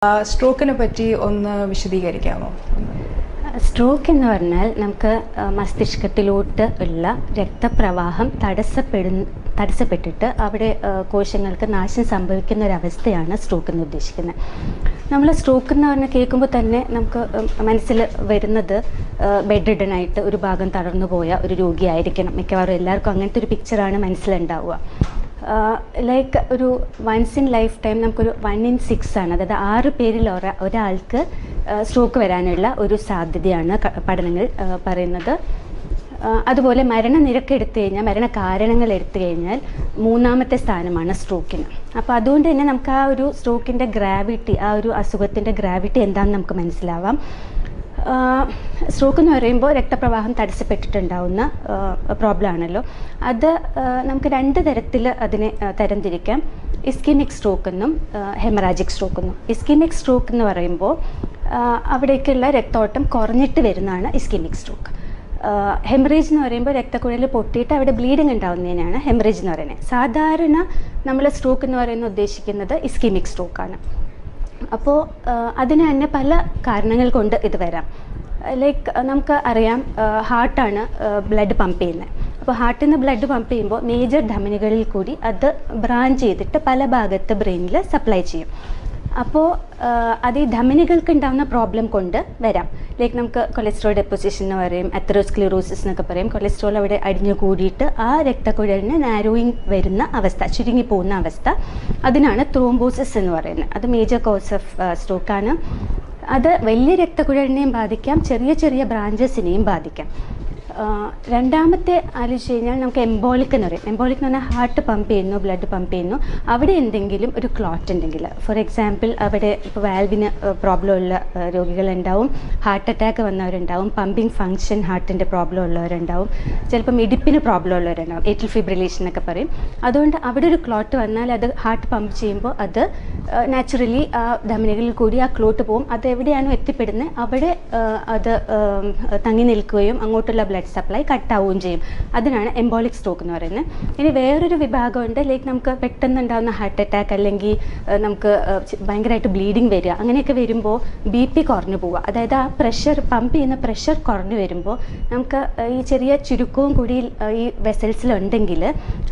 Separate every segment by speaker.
Speaker 1: സ്ട്രോക്കിനെ പറ്റി ഒന്ന് വിശദീകരിക്കാമോ?
Speaker 2: സ്ട്രോക്ക് എന്ന് പറഞ്ഞാൽ നമുക്ക് മസ്തിഷ്കത്തിലോട്ട് ഉള്ള രക്തപ്രവാഹം തടസ്സപ്പെട്ടിട്ട് അവിടെ കോശങ്ങൾക്ക് നാശം സംഭവിക്കുന്ന ഒരവസ്ഥയാണ് സ്ട്രോക്ക് എന്ന് ഉദ്ദേശിക്കുന്നത്. നമ്മൾ സ്ട്രോക്ക് എന്ന് പറഞ്ഞാൽ കേൾക്കുമ്പോൾ തന്നെ നമുക്ക് മനസ്സിൽ വരുന്നത് ബെഡ് റിഡനായിട്ട് ഒരു ഭാഗം തളർന്നു പോയ ഒരു രോഗിയായിരിക്കണം. മിക്കവാറും എല്ലാവർക്കും അങ്ങനത്തെ ഒരു പിക്ചറാണ് മനസ്സിലുണ്ടാവുക. ലൈക്ക് ഒരു വൺസ് ഇൻ ലൈഫ് ടൈം നമുക്കൊരു 1 in 6 ആണ്, അതായത് 6 പേരിൽ ഒരാൾക്ക് സ്ട്രോക്ക് വരാനുള്ള ഒരു സാധ്യതയാണ് പഠനങ്ങൾ പറയുന്നത്. അതുപോലെ മരണനിരക്ക് എടുത്തു കഴിഞ്ഞാൽ, മരണകാരണങ്ങൾ എടുത്തു കഴിഞ്ഞാൽ 3ാമത്തെ സ്ഥാനമാണ് സ്ട്രോക്കിന്. അപ്പോൾ അതുകൊണ്ട് തന്നെ നമുക്ക് ആ ഒരു സ്ട്രോക്കിൻ്റെ ഗ്രാവിറ്റി, ആ ഒരു അസുഖത്തിൻ്റെ ഗ്രാവിറ്റി എന്താണെന്ന് നമുക്ക് മനസ്സിലാവാം. സ്ട്രോക്ക് എന്ന് പറയുമ്പോൾ രക്തപ്രവാഹം തടസ്സപ്പെട്ടിട്ടുണ്ടാവുന്ന പ്രോബ്ലം ആണല്ലോ. അത് നമുക്ക് 2 തരത്തിൽ അതിനെ തരംതിരിക്കാം. ഇസ്കീമിക് സ്ട്രോക്ക് എന്നും ഹെമറാജിക് സ്ട്രോക്ക് എന്നും. ഇസ്കീമിക് സ്ട്രോക്ക് എന്ന് പറയുമ്പോൾ അവിടേക്കുള്ള രക്തോട്ടം കുറഞ്ഞിട്ട് വരുന്നതാണ് ഇസ്കീമിക് സ്ട്രോക്ക്. ഹെമറേജ് എന്ന് പറയുമ്പോൾ രക്തക്കുഴൽ പൊട്ടിയിട്ട് അവിടെ ബ്ലീഡിങ് ഉണ്ടാവുന്നതിനാണ് ഹെമറേജ് എന്ന് പറയുന്നത്. സാധാരണ നമ്മൾ സ്ട്രോക്ക് എന്ന് പറയുന്നത് ഉദ്ദേശിക്കുന്നത് ഇസ്കീമിക് സ്ട്രോക്കാണ്. അപ്പോൾ അതിന് തന്നെ പല കാരണങ്ങൾ കൊണ്ട് ഇത് വരാം. ലൈക്ക് നമുക്ക് അറിയാം, ഹാർട്ടാണ് ബ്ലഡ് പമ്പ് ചെയ്യുന്നത്. അപ്പോൾ ഹാർട്ടിൽ നിന്ന് ബ്ലഡ് പമ്പ് ചെയ്യുമ്പോൾ മേജർ ധമനികളിൽ കൂടി അത് ബ്രാഞ്ച് ചെയ്തിട്ട് പല ഭാഗത്ത് ബ്രെയിനിൽ സപ്ലൈ ചെയ്യും. അപ്പോൾ അത് ഈ ധമനികൾക്ക് ഉണ്ടാകുന്ന പ്രോബ്ലം കൊണ്ട് വരാം. ലൈക്ക് നമുക്ക് കൊളസ്ട്രോൾ ഡെപ്പോസിഷൻ എന്ന് പറയും, അതെറോസ്ക്ലിറോസിസ് എന്നൊക്കെ പറയും. കൊളസ്ട്രോൾ അവിടെ അടിഞ്ഞു കൂടിയിട്ട് ആ രക്തക്കുഴലിന് നാരോയിങ് വരുന്ന അവസ്ഥ, ചുരുങ്ങി പോകുന്ന അവസ്ഥ, അതിനാണ് ത്രോംബോസിസ് എന്ന് പറയുന്നത്. അത് മേജർ കോസ് ഓഫ് സ്ട്രോക്കാണ്. അത് വലിയ രക്തക്കുഴലിനെയും ബാധിക്കാം, ചെറിയ ചെറിയ ബ്രാഞ്ചസിനെയും ബാധിക്കാം. രണ്ടാമത്തെ ആലോചിച്ച് കഴിഞ്ഞാൽ നമുക്ക് എംബോളിക് എന്ന് പറയും. എംബോളിക് എന്ന് പറഞ്ഞാൽ ഹാർട്ട് പമ്പ് ചെയ്യുന്നു, ബ്ലഡ് പമ്പ് ചെയ്യുന്നു. അവിടെ എന്തെങ്കിലും ഒരു ക്ലോട്ട് ഉണ്ടെങ്കിൽ, ഫോർ എക്സാമ്പിൾ അവിടെ ഇപ്പോൾ വാൽവിന് പ്രോബ്ലം ഉള്ള രോഗികളുണ്ടാവും, ഹാർട്ട് അറ്റാക്ക് വന്നവരുണ്ടാവും, പമ്പിങ് ഫങ്ഷൻ ഹാർട്ടിൻ്റെ പ്രോബ്ലം ഉള്ളവരുണ്ടാവും, ചിലപ്പം ഇടുപ്പിന് പ്രോബ്ലം ഉള്ളവരുണ്ടാവും, ഏട്രൽ ഫിബ്രിലേഷൻ എന്നൊക്കെ പറയും. അതുകൊണ്ട് അവിടെ ഒരു ക്ലോട്ട് വന്നാൽ അത് ഹാർട്ട് പമ്പ് ചെയ്യുമ്പോൾ അത് നാച്ചുറലി ആ ധമനികളിൽ കൂടി ആ ക്ലോട്ട് പോകും. അത് എവിടെയാണോ എത്തിപ്പെടുന്നത് അവിടെ അത് തങ്ങി നിൽക്കുകയും അങ്ങോട്ടുള്ള ബ്ലഡ് സപ്ലൈ കട്ടാവുകയും ചെയ്യും. അതിനാണ് എംബോളിക് സ്ട്രോക്ക് എന്ന് പറയുന്നത്. ഇനി വേറൊരു വിഭാഗമുണ്ട്, ലൈക്ക് നമുക്ക് പെട്ടെന്ന് ഉണ്ടാകുന്ന ഹാർട്ട് അറ്റാക്ക്, അല്ലെങ്കിൽ നമുക്ക് ഭയങ്കരമായിട്ട് ബ്ലീഡിങ് വരിക, അങ്ങനെയൊക്കെ വരുമ്പോൾ BP കുറഞ്ഞു പോവുക. അതായത് ആ പ്രഷർ, പമ്പ് ചെയ്യുന്ന പ്രഷർ കുറഞ്ഞു വരുമ്പോൾ നമുക്ക് ഈ ചെറിയ ചുരുക്കവും കൂടി ഈ വെസൽസിലുണ്ടെങ്കിൽ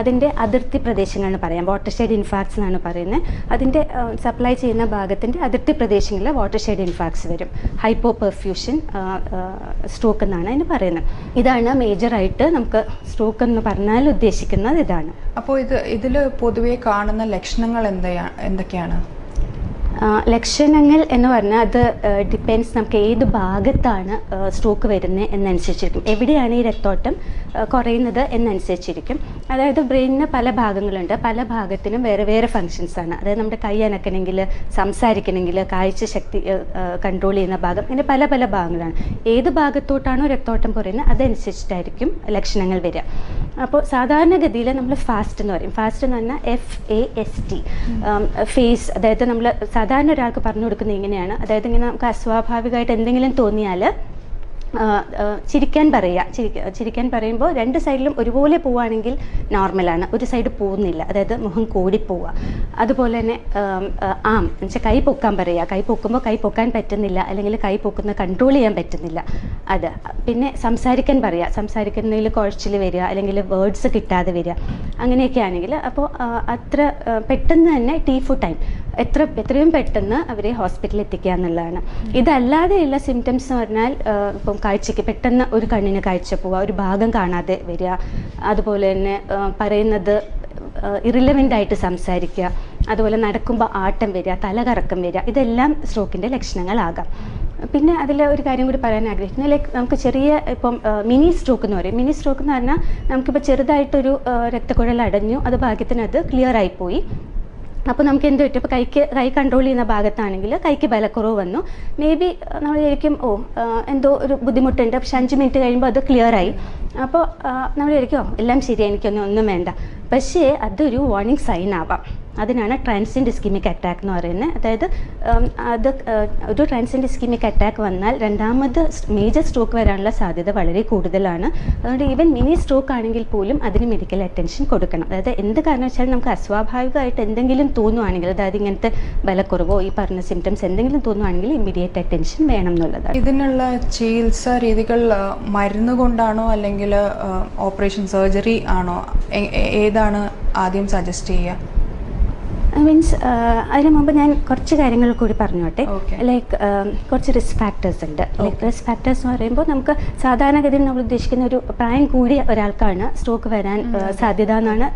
Speaker 2: അതിൻ്റെ അതിർത്തി പ്രദേശങ്ങളെന്ന് പറയാം, വാട്ടർഷെഡ് ഇൻഫാക്ട്സ് എന്നാണ് പറയുന്നത്. അതിൻ്റെ സപ്ലൈ ചെയ്യുന്ന ഭാഗത്തിൻ്റെ അതിർത്തി പ്രദേശങ്ങളിൽ വാട്ടർഷെഡ് ഇൻഫാക്ട്സ് വരും. ഹൈപ്പോ പെർഫ്യൂഷൻ സ്ട്രോക്ക് എന്നാണ് അതിന് പറയുന്നത്. ഇതാണ് മേജറായിട്ട് നമുക്ക് സ്ട്രോക്ക് എന്ന് പറഞ്ഞാൽ ഉദ്ദേശിക്കുന്നത് ഇതാണ്.
Speaker 1: അപ്പോൾ ഇതിൽ പൊതുവെ കാണുന്ന ലക്ഷണങ്ങൾ എന്തൊക്കെയാണ്?
Speaker 2: ലക്ഷണങ്ങൾ എന്ന് പറഞ്ഞാൽ അത് ഡിപ്പെൻസ്, നമുക്ക് ഏത് ഭാഗത്താണ് സ്ട്രോക്ക് വരുന്നത് എന്നനുസരിച്ചിരിക്കും, എവിടെയാണ് ഈ രക്തോട്ടം കുറയുന്നത് എന്നനുസരിച്ചിരിക്കും. അതായത് ബ്രെയിനിന് പല ഭാഗങ്ങളുണ്ട്, പല ഭാഗത്തിനും വേറെ വേറെ ഫങ്ഷൻസ് ആണ്. അതായത് നമ്മുടെ കൈ അനക്കണമെങ്കിൽ, സംസാരിക്കണമെങ്കിൽ, കാഴ്ച ശക്തി കൺട്രോൾ ചെയ്യുന്ന ഭാഗം, ഇങ്ങനെ പല പല ഭാഗങ്ങളാണ്. ഏത് ഭാഗത്തോട്ടാണോ രക്തോട്ടം കുറയുന്നത് അതനുസരിച്ചിട്ടായിരിക്കും ലക്ഷണങ്ങൾ വരിക. അപ്പോൾ സാധാരണഗതിയിൽ നമ്മൾ ഫാസ്റ്റ് എന്ന് പറയും. ഫാസ്റ്റ് എന്ന് പറഞ്ഞാൽ FAST, ഫേസ്. അതായത് നമ്മൾ സാധാരണ ഒരാൾക്ക് പറഞ്ഞു കൊടുക്കുന്നത് ഇങ്ങനെയാണ്. അതായത് ഇങ്ങനെ നമുക്ക് അസ്വാഭാവികമായിട്ട് എന്തെങ്കിലും തോന്നിയാൽ ചിരിക്കാൻ പറയുക. ചിരിക്കാൻ പറയുമ്പോൾ 2 സൈഡിലും ഒരുപോലെ പോവുകയാണെങ്കിൽ നോർമലാണ്, ഒരു സൈഡ് പോകുന്നില്ല, അതായത് മുഖം കൂടിപ്പോവുക. അതുപോലെ തന്നെ എന്നുവെച്ചാൽ കൈ പൊക്കാൻ പറയുക. കൈ പൊക്കുമ്പോൾ കൈ പൊക്കാൻ പറ്റുന്നില്ല, അല്ലെങ്കിൽ കൈ പൊക്കുന്ന കൺട്രോൾ ചെയ്യാൻ പറ്റുന്നില്ല, അത്. പിന്നെ സംസാരിക്കാൻ പറയുക. സംസാരിക്കുന്നതിൽ കുഴച്ചിൽ വരിക, അല്ലെങ്കിൽ വേർഡ്സ് കിട്ടാതെ വരിക, അങ്ങനെയൊക്കെ ആണെങ്കിൽ അപ്പോൾ അത്ര പെട്ടെന്ന് തന്നെ T4 ടൈം, എത്രയും പെട്ടെന്ന് അവരെ ഹോസ്പിറ്റലിൽ എത്തിക്കുക എന്നുള്ളതാണ്. ഇതല്ലാതെയുള്ള സിംറ്റംസ് എന്ന് പറഞ്ഞാൽ ഇപ്പം കാഴ്ചയ്ക്ക് പെട്ടെന്ന് ഒരു കണ്ണിന് കാഴ്ച പോവുക, ഒരു ഭാഗം കാണാതെ വരിക, അതുപോലെ തന്നെ പറയുന്നത് ഇറിലവൻ്റ് ആയിട്ട് സംസാരിക്കുക, അതുപോലെ നടക്കുമ്പോൾ ആട്ടം വരിക, തലകറക്കം വരിക, ഇതെല്ലാം സ്ട്രോക്കിൻ്റെ ലക്ഷണങ്ങളാകാം. പിന്നെ അതിൽ ഒരു കാര്യം കൂടി പറയാൻ ആഗ്രഹിക്കുന്നത്, ലൈക്ക് നമുക്ക് ചെറിയ ഇപ്പം മിനി സ്ട്രോക്ക് എന്ന് പറയും. മിനി സ്ട്രോക്ക് എന്ന് പറഞ്ഞാൽ നമുക്കിപ്പോൾ ചെറുതായിട്ടൊരു രക്തക്കുഴൽ അടഞ്ഞു, അത് ഭാഗ്യത്തിന് അത് ക്ലിയർ ആയിപ്പോയി. അപ്പോൾ നമുക്ക് എന്ത് പറ്റും, ഇപ്പോൾ കൈ കൺട്രോൾ ചെയ്യുന്ന ഭാഗത്താണെങ്കിൽ കൈക്ക് ബലക്കുറവ് വന്നു, മേ ബി നമ്മൾ വിചാരിക്കും എന്തോ ഒരു ബുദ്ധിമുട്ടുണ്ട്, പക്ഷെ 5 മിനിറ്റ് കഴിയുമ്പോൾ അത് ക്ലിയർ ആയി. അപ്പോൾ നമ്മൾ വിചാരിക്കും എല്ലാം ശരിയായി, ഒന്നും വേണ്ട. പക്ഷേ അതൊരു വാർണിംഗ് സൈൻ ആവാം. അതിനാണ് ട്രാൻസിയൻറ്റ് ഇസ്കീമിക് അറ്റാക്ക് എന്ന് പറയുന്നത്. അതായത് അത് ഒരു ട്രാൻസിയൻറ്റ് ഇസ്കീമിക് അറ്റാക്ക് വന്നാൽ രണ്ടാമത് മേജർ സ്ട്രോക്ക് വരാനുള്ള സാധ്യത വളരെ കൂടുതലാണ്. അതുകൊണ്ട് ഈവൻ മിനി സ്ട്രോക്ക് ആണെങ്കിൽ പോലും അതിന് മെഡിക്കൽ അറ്റൻഷൻ കൊടുക്കണം. അതായത് എന്ത് കാരണം വെച്ചാൽ നമുക്ക് അസ്വാഭാവികമായിട്ട് എന്തെങ്കിലും തോന്നുവാണെങ്കിൽ, അതായത് ഇങ്ങനത്തെ ബലക്കുറവോ ഈ പറഞ്ഞ സിംറ്റംസ് എന്തെങ്കിലും തോന്നുവാണെങ്കിൽ ഇമ്മീഡിയറ്റ് അറ്റൻഷൻ വേണം എന്നുള്ളതാണ്.
Speaker 1: ഇതിനുള്ള ചികിത്സാ രീതികൾ മരുന്ന് കൊണ്ടാണോ അല്ലെങ്കിൽ ഓപ്പറേഷൻ സർജറി ആണോ, ഏതാണ് ആദ്യം സജസ്റ്റ് ചെയ്യുക?
Speaker 2: മീൻസ് അതിന് മുമ്പ് ഞാൻ കുറച്ച് കാര്യങ്ങൾ കൂടി പറഞ്ഞോട്ടെ. ലൈക്ക് കുറച്ച് റിസ്ക് ഫാക്ടേഴ്സ് ഉണ്ട്. ലൈക്ക് റിസ്ക് ഫാക്ടേഴ്സ് എന്ന് പറയുമ്പോൾ നമുക്ക് സാധാരണഗതിയിൽ നമ്മൾ ഉദ്ദേശിക്കുന്ന ഒരു പ്രായം കൂടിയ ഒരാൾക്കാണ് സ്ട്രോക്ക് വരാൻ സാധ്യത എന്നാണ്.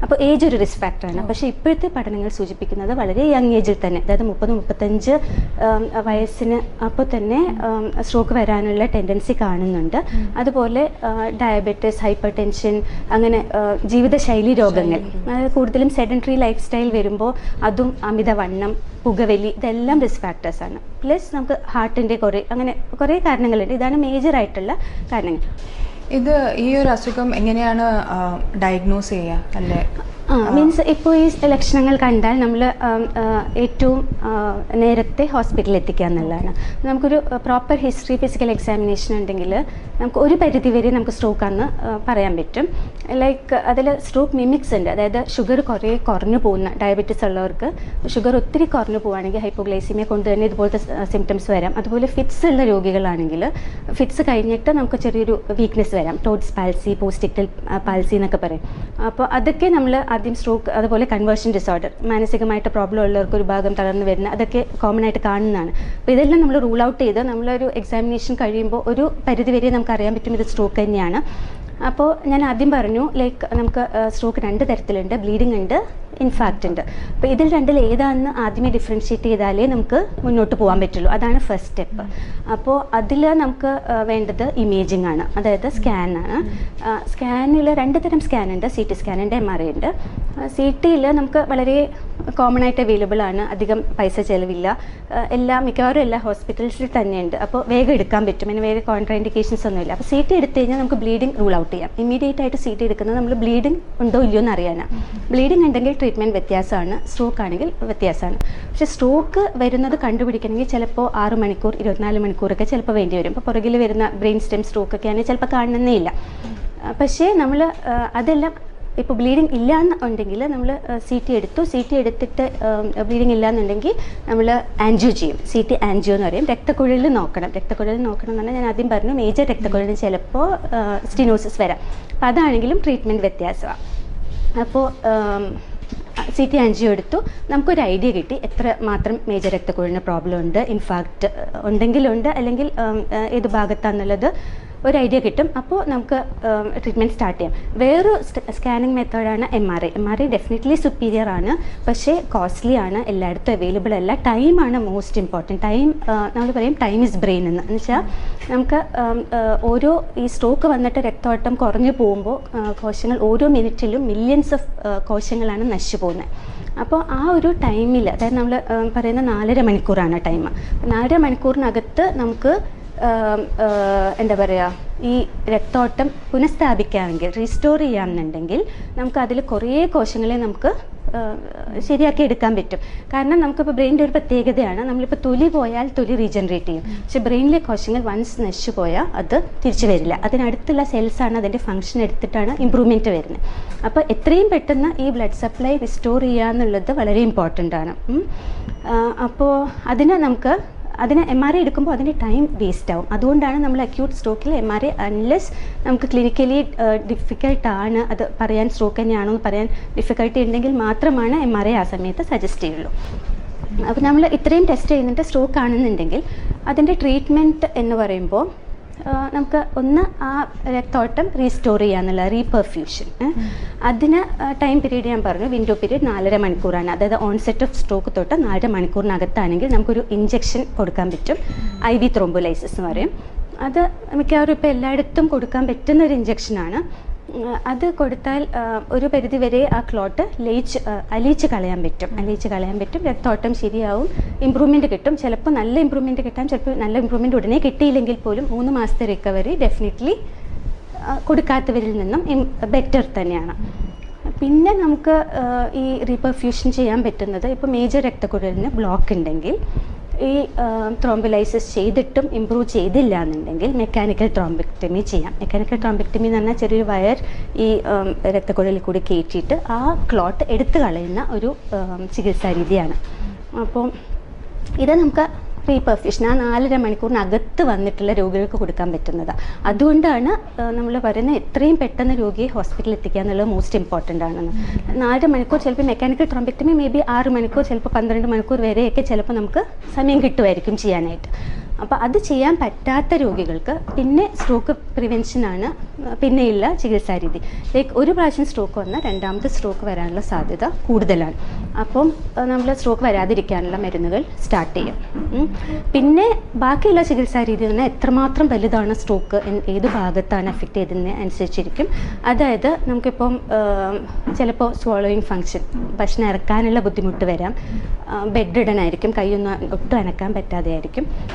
Speaker 2: അപ്പോൾ ഏജ് ഒരു റിസ്ക് ഫാക്ടറാണ്. പക്ഷേ ഇപ്പോഴത്തെ പഠനങ്ങൾ സൂചിപ്പിക്കുന്നത് വളരെ യങ് ഏജിൽ തന്നെ, അതായത് 30-35 വയസ്സിന് അപ്പോൾ തന്നെ സ്ട്രോക്ക് വരാനുള്ള ടെൻഡൻസി കാണുന്നുണ്ട്. അതുപോലെ ഡയബറ്റിസ്, ഹൈപ്പർ ടെൻഷൻ, അങ്ങനെ ജീവിതശൈലി രോഗങ്ങൾ, കൂടുതലും സെഡൻറ്ററി ലൈഫ് സ്റ്റൈൽ വരുമ്പോൾ അതും അമിതവണ്ണം, പുകവലി, ഇതെല്ലാം റിസ്ക് ഫാക്ടേഴ്സാണ്. പ്ലസ് നമുക്ക് ഹാർട്ടിൻ്റെ അങ്ങനെ കുറേ കാരണങ്ങളുണ്ട്. ഇതാണ് മേജറായിട്ടുള്ള കാരണങ്ങൾ.
Speaker 1: ഇത് ഈ ഒരു അസുഖം എങ്ങനെയാണ് ഡയഗ്നോസ് ചെയ്യുക അല്ലേ?
Speaker 2: മീൻസ് ഇപ്പോൾ ഈ ലക്ഷണങ്ങൾ കണ്ടാൽ നമ്മൾ ഏറ്റവും നേരത്തെ ഹോസ്പിറ്റലിൽ എത്തിക്കുക എന്നുള്ളതാണ്. നമുക്കൊരു പ്രോപ്പർ ഹിസ്റ്ററി, ഫിസിക്കൽ എക്സാമിനേഷൻ ഉണ്ടെങ്കിൽ നമുക്ക് ഒരു പരിധി വരെ നമുക്ക് സ്ട്രോക്കാണെന്ന് പറയാൻ പറ്റും. ലൈക്ക് അതിൽ സ്ട്രോക്ക് മിമിക്സ് ഉണ്ട്. അതായത് ഷുഗർ കുറഞ്ഞു പോകുന്ന ഡയബറ്റീസ് ഉള്ളവർക്ക് ഷുഗർ ഒത്തിരി കുറഞ്ഞു പോവുകയാണെങ്കിൽ ഹൈപ്പോഗ്ലൈസീമിയ കൊണ്ട് തന്നെ ഇതുപോലത്തെ സിംറ്റംസ് വരാം. അതുപോലെ ഫിറ്റ്സ് ഉള്ള രോഗികളാണെങ്കിൽ ഫിറ്റ്സ് കഴിഞ്ഞിട്ട് നമുക്ക് ചെറിയൊരു വീക്ക്നെസ് വരാം. ടോട്സ് പാൽസി, പോസ്റ്റിക്ടൽ പാൽസി എന്നൊക്കെ പറയും. അപ്പോൾ അതൊക്കെ നമ്മൾ ആദ്യം സ്ട്രോക്ക്, അതുപോലെ കൺവേർഷൻ ഡിസോർഡർ, മാനസികമായിട്ട് പ്രോബ്ലം ഉള്ളവർക്ക് ഒരു ഭാഗം തളർന്നു വരുന്ന, അതൊക്കെ കോമൺ ആയിട്ട് കാണുന്നതാണ്. അപ്പോൾ ഇതെല്ലാം നമ്മൾ റൂൾ ഔട്ട് ചെയ്ത് നമ്മളൊരു എക്സാമിനേഷൻ കഴിയുമ്പോൾ ഒരു പരിധി വരെ നമുക്ക് അറിയാൻ പറ്റും ഇത് സ്ട്രോക്ക് തന്നെയാണ്. അപ്പോൾ ഞാൻ ആദ്യം പറഞ്ഞു, ലൈക്ക് നമുക്ക് സ്ട്രോക്ക് 2 തരത്തിലുണ്ട്, ബ്ലീഡിംഗ് ഉണ്ട്, ഇൻഫാക്റ്റ് ഉണ്ട്. അപ്പോൾ ഇതിൽ രണ്ടിൽ ഏതാണെന്ന് ആദ്യമേ ഡിഫറൻഷ്യേറ്റ് ചെയ്താലേ നമുക്ക് മുന്നോട്ട് പോകാൻ പറ്റുള്ളൂ. അതാണ് ഫസ്റ്റ് സ്റ്റെപ്പ്. അപ്പോൾ അതിൽ നമുക്ക് വേണ്ടത് ഇമേജിംഗ് ആണ്, അതായത് സ്കാനാണ്. സ്കാനിൽ 2 തരം സ്കാൻ ഉണ്ട്, CT സ്കാൻ ഉണ്ട്, MRI ഉണ്ട്. CTയിൽ നമുക്ക് വളരെ കോമൺ ആയിട്ട് അവൈലബിൾ ആണ്, അധികം പൈസ ചിലവില്ല, മിക്കവാറും എല്ലാ ഹോസ്പിറ്റൽസിൽ തന്നെയുണ്ട്. അപ്പോൾ വേഗം എടുക്കാൻ പറ്റും, അതിന് വേറെ കോൺട്രാ ഇൻഡിക്കേഷൻസ് ഒന്നുമില്ല. അപ്പോൾ CT എടുത്തു കഴിഞ്ഞാൽ നമുക്ക് ബ്ലീഡിംഗ് റൂൾ ഔട്ട് ചെയ്യാം. ഇമ്മീഡിയറ്റ് ആയിട്ട് CT എടുക്കുന്നത് നമ്മൾ ബ്ലീഡിംഗ് ഉണ്ടോ ഇല്ലയോ എന്ന് അറിയാനാണ്. ബ്ലീഡിംഗ് ഉണ്ടെങ്കിൽ ട്രീറ്റ്മെൻറ്റ് വ്യത്യാസമാണ്, സ്ട്രോക്ക് ആണെങ്കിൽ വ്യത്യാസമാണ്. പക്ഷേ സ്ട്രോക്ക് വരുന്നത് കണ്ടുപിടിക്കണമെങ്കിൽ ചിലപ്പോൾ 6 മണിക്കൂർ 24 മണിക്കൂറൊക്കെ ചിലപ്പോൾ വേണ്ടി വരും. ഇപ്പോൾ പുറകിൽ വരുന്ന ബ്രെയിൻ സ്റ്റെം സ്ട്രോക്ക് ഒക്കെ ആണെങ്കിൽ ചിലപ്പോൾ കാണുന്നേ ഇല്ല. പക്ഷേ നമ്മൾ അതെല്ലാം ഇപ്പോൾ ബ്ലീഡിങ് ഇല്ല എന്നുണ്ടെങ്കിൽ നമ്മൾ CT എടുത്തു, CT എടുത്തിട്ട് ബ്ലീഡിങ് ഇല്ല എന്നുണ്ടെങ്കിൽ നമ്മൾ ആൻജിയോ ചെയ്യും. CT ആൻജിയോ എന്ന് പറയും. രക്തക്കുഴലിൽ നോക്കണം എന്ന് പറഞ്ഞാൽ ഞാൻ ആദ്യം പറഞ്ഞു, മേജർ രക്തക്കുഴലിന് ചിലപ്പോൾ സ്റ്റിനോസിസ് വരാം. അപ്പോൾ അതാണെങ്കിലും ട്രീറ്റ്മെൻറ്റ് വ്യത്യാസമാണ്. അപ്പോൾ CT ആൻജിയോ എടുത്തു, നമുക്കൊരു ഐഡിയ കിട്ടി എത്ര മാത്രം മേജർ രക്തക്കുഴലിന് പ്രോബ്ലം ഉണ്ട്, ഇൻഫാക്റ്റ് ഉണ്ടെങ്കിലുണ്ട്, അല്ലെങ്കിൽ ഏത് ഭാഗത്താണെന്നുള്ളത് ഒരു ഐഡിയ കിട്ടും. അപ്പോൾ നമുക്ക് ട്രീറ്റ്മെൻറ്റ് സ്റ്റാർട്ട് ചെയ്യാം. വേറൊരു സ്കാനിങ് മെത്തേഡാണ് MRI. ഡെഫിനറ്റ്ലി സുപ്പീരിയർ ആണ്, പക്ഷേ കോസ്റ്റ്ലി ആണ്, എല്ലായിടത്തും അവൈലബിൾ അല്ല. ടൈമാണ് മോസ്റ്റ് ഇമ്പോർട്ടൻറ്റ്. നമ്മൾ പറയും ടൈം ഇസ് ബ്രെയിൻ എന്ന് വെച്ചാൽ നമുക്ക് ഓരോ ഈ സ്ട്രോക്ക് വന്നിട്ട് രക്തോട്ടം കുറഞ്ഞു പോകുമ്പോൾ കോശങ്ങൾ ഓരോ മിനിറ്റിലും മില്യൺസ് ഓഫ് കോശങ്ങളാണ് നശിച്ചു പോകുന്നത്. അപ്പോൾ ആ ഒരു ടൈമിൽ, അതായത് നമ്മൾ പറയുന്ന 4.5 മണിക്കൂറാണ് ടൈം. 4.5 മണിക്കൂറിനകത്ത് നമുക്ക് എന്താ പറയുക, ഈ രക്തോട്ടം പുനഃസ്ഥാപിക്കാമെങ്കിൽ, റീസ്റ്റോർ ചെയ്യാമെന്നുണ്ടെങ്കിൽ നമുക്ക് അതിൽ കുറേ കോശങ്ങളെ നമുക്ക് ശരിയാക്കി എടുക്കാൻ പറ്റും. കാരണം നമുക്കിപ്പോൾ ബ്രെയിനിൻ്റെ ഒരു പ്രത്യേകതയാണ്, നമ്മളിപ്പോൾ തൊലി പോയാൽ തൊലി റീജനറേറ്റ് ചെയ്യും. പക്ഷേ ബ്രെയിനിലെ കോശങ്ങൾ വൺസ് നശിച്ചു പോയാൽ അത് തിരിച്ചു വരില്ല. അതിനടുത്തുള്ള സെൽസാണ് അതിൻ്റെ ഫങ്ഷൻ എടുത്തിട്ടാണ് ഇമ്പ്രൂവ്മെൻറ്റ് വരുന്നത്. അപ്പോൾ എത്രയും പെട്ടെന്ന് ഈ ബ്ലഡ് സപ്ലൈ റിസ്റ്റോർ ചെയ്യുക എന്നുള്ളത് വളരെ ഇമ്പോർട്ടൻ്റ് ആണ്. അപ്പോൾ അതിന് MRI എടുക്കുമ്പോൾ അതിൻ്റെ ടൈം വേസ്റ്റ് ആവും. അതുകൊണ്ടാണ് നമ്മൾ അക്യൂട്ട് സ്ട്രോക്കിൽ MRI, അൺലെസ് നമുക്ക് ക്ലിനിക്കലി ഡിഫിക്കൽട്ടാണ് അത് പറയാൻ, സ്ട്രോക്ക് തന്നെയാണോ എന്ന് പറയാൻ ഡിഫിക്കൽട്ടി ഉണ്ടെങ്കിൽ മാത്രമാണ് MRI ആ സമയത്ത് സജസ്റ്റ് ചെയ്യുള്ളൂ. അപ്പോൾ നമ്മൾ ഇത്രയും ടെസ്റ്റ് ചെയ്യുന്നുണ്ട്. സ്ട്രോക്ക് ആണെന്നുണ്ടെങ്കിൽ അതിൻ്റെ ട്രീറ്റ്മെൻറ്റ് എന്ന് പറയുമ്പോൾ നമുക്ക് ഒന്ന് ആ രക്തോട്ടം റീസ്റ്റോർ ചെയ്യാന്നുള്ള റീപെർഫ്യൂഷൻ. അതിന് ടൈം പീരീഡ് ഞാൻ പറഞ്ഞു, വിൻഡോ പീരീഡ് 4.5 മണിക്കൂറാണ്. അതായത് ഓൺസെറ്റ് ഓഫ് സ്ട്രോക്ക് തൊട്ട് 4.5 മണിക്കൂറിനകത്താണെങ്കിൽ നമുക്കൊരു ഇഞ്ചക്ഷൻ കൊടുക്കാൻ പറ്റും. IV ത്രോംബോലൈസിസ് എന്ന് പറയും. അത് മിക്കവാറും ഇപ്പോൾ എല്ലായിടത്തും കൊടുക്കാൻ പറ്റുന്ന ഒരു ഇഞ്ചക്ഷനാണ്. അത് കൊടുത്താൽ ഒരു പരിധി വരെ ആ ക്ലോട്ട് അലിയിച്ച് കളയാൻ പറ്റും. രക്തോട്ടം ശരിയാവും, ഇമ്പ്രൂവ്മെൻറ്റ് കിട്ടും. ചിലപ്പോൾ നല്ല ഇമ്പ്രൂവ്മെൻറ്റ് കിട്ടാം, ചിലപ്പോൾ നല്ല ഇമ്പ്രൂവ്മെൻറ്റ് ഉടനെ കിട്ടിയില്ലെങ്കിൽ പോലും 3 മാസത്തെ റിക്കവറി ഡെഫിനറ്റ്ലി കൊടുക്കാത്തവരിൽ നിന്നും ബെറ്റർ തന്നെയാണ്. പിന്നെ നമുക്ക് ഈ റീപെർഫ്യൂഷൻ ചെയ്യാൻ പറ്റുന്നത് ഇപ്പോൾ മേജർ രക്തക്കുഴലിന് ബ്ലോക്ക് ഉണ്ടെങ്കിൽ ഈ ത്രോംബലൈസിസ് ചെയ്തിട്ടും ഇമ്പ്രൂവ് ചെയ്തില്ല എന്നുണ്ടെങ്കിൽ മെക്കാനിക്കൽ ത്രോംബെക്ടമി ചെയ്യാം. മെക്കാനിക്കൽ ത്രോംബെക്ടമി എന്ന് പറഞ്ഞാൽ ചെറിയൊരു വയർ ഈ രക്തക്കുഴലിൽ കൂടി കയറ്റിയിട്ട് ആ ക്ലോട്ട് എടുത്തു കളയുന്ന ഒരു ചികിത്സാ രീതിയാണ്. അപ്പോൾ ഇത് നമുക്ക് റീപെർഫ്യൂഷൻ ആ 4.5 മണിക്കൂറിനകത്ത് വന്നിട്ടുള്ള രോഗികൾക്ക് കൊടുക്കാൻ പറ്റുന്നതാണ്. അതുകൊണ്ടാണ് നമ്മൾ പറയുന്നത് എത്രയും പെട്ടെന്ന് രോഗിയെ ഹോസ്പിറ്റലിൽ എത്തിക്കുക എന്നുള്ളത് മോസ്റ്റ് ഇമ്പോർട്ടൻ്റ് ആണെന്ന്. 4 മണിക്കൂർ ചിലപ്പോൾ മെക്കാനിക്കൽ ത്രോംബെക്ടമി മേ ബി 6 മണിക്കൂർ ചിലപ്പോൾ 12 മണിക്കൂർ വരെയൊക്കെ ചിലപ്പോൾ നമുക്ക് സമയം കിട്ടുമായിരിക്കും ചെയ്യാനായിട്ട്. അപ്പോൾ അത് ചെയ്യാൻ പറ്റാത്ത രോഗികൾക്ക് പിന്നെ സ്ട്രോക്ക് പ്രിവെൻഷനാണ് പിന്നെയുള്ള ചികിത്സാ രീതി. ലൈക്ക് ഒരു പ്രാവശ്യം സ്ട്രോക്ക് വന്നാൽ രണ്ടാമത്തെ സ്ട്രോക്ക് വരാനുള്ള സാധ്യത കൂടുതലാണ്. അപ്പം നമ്മൾ സ്ട്രോക്ക് വരാതിരിക്കാനുള്ള മരുന്നുകൾ സ്റ്റാർട്ട് ചെയ്യും. പിന്നെ ബാക്കിയുള്ള ചികിത്സാ രീതി എന്ന് പറഞ്ഞാൽ എത്രമാത്രം വലുതാണ് സ്ട്രോക്ക്, ഏത് ഭാഗത്താണ് എഫക്റ്റ് ചെയ്തതിന് അനുസരിച്ചിരിക്കും. അതായത് നമുക്കിപ്പം ചിലപ്പോൾ സ്വോളോയിങ് ഫങ്ഷൻ, ഭക്ഷണം ഇറക്കാനുള്ള ബുദ്ധിമുട്ട് വരാം, ബെഡ് റിഡൻ ആയിരിക്കും, കൈയൊന്നും ഒട്ടും അനക്കാൻ പറ്റാതെ ആയിരിക്കും.